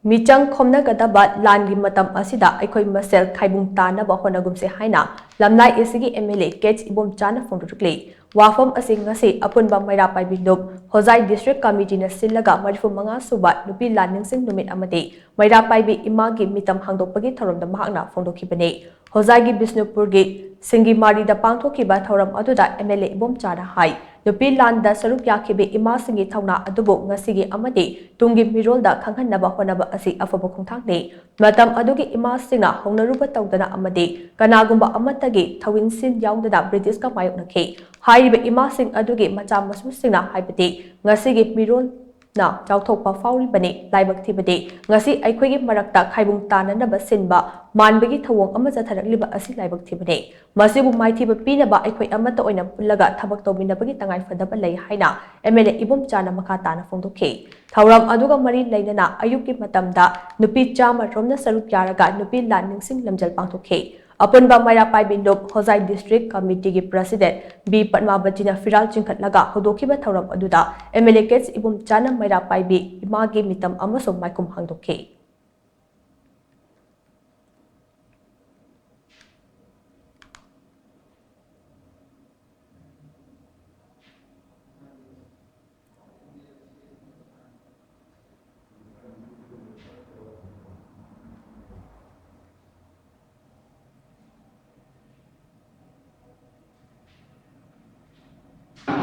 Meechang Khomnagadaba Laan Matam Asida Eikhoi Masel Khaibung Tanaba Hotnagumsi haina Lamlai AC MLA Kh Ibomcha phongdorakli wafam asing ngasi apunba maira paibilub Hozai District Committee na silaga marifumanga suba nupi lan ningsing numit amati maira paibi imagi mitam hangdokpagi thoramda mahakna phongdokhibani Hozai gi Bisnupurgi Singi Mari da pangthokiba thoram aduda MLA Ibomcha na hai nupi lan da saruk yakhibi ima singi thauna adubu ngasigi amati tungi mirolda khanghanaba honaba asi afaba khongthangni matam adugi ima singna hongnaruba tawdana amati kanagumba amatagi thawin sin yaudana British ka mayoknakhi hairiba ima sing adugi macha masu singna haibati ngasigi mirol na chawthokpa fauribani laibak thibadi ngasi aikhoigi marakta Khaibung Tanaba sinba manbagi thawong ama jatharagliba asi laibak thibani masibu maithiba pinaba aikhoi amata oina pullaga thabak tawminabagi tangai fadaba lei haina MLA Ibomcha na makha tana phongdokhi thawram aduga mari leinana ayuki matamda nupi chama romna saruk yaraga nupi lan ningsing lamjal pangthokhi Apunba maira paibilub Hozai District Committee gi President B Padmavati Firal Chingkhatlaga hodokiba thawram aduda MLA Kh Ibomcha na maira paibi imagi mitam amasong maikum hangdokhi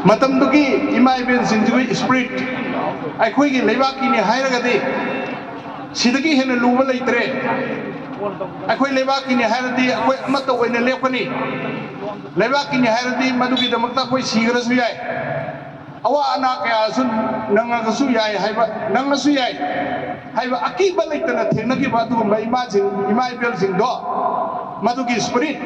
Matam dugi imai ben sinjui spirit aikhoi gi leibak ki ni hairagadi sidagi hena luba leitre aikhoi leibak ki ni hairadi aikhoi amata oina lepani leibak ki ni hairadi madugi damakta koi sigrasu yai awa ana kaya sun nanga kasu yai haiba nanga su yai haiba akiba leitana thenagi badu mai ma jing imai bel jing do madugi spirit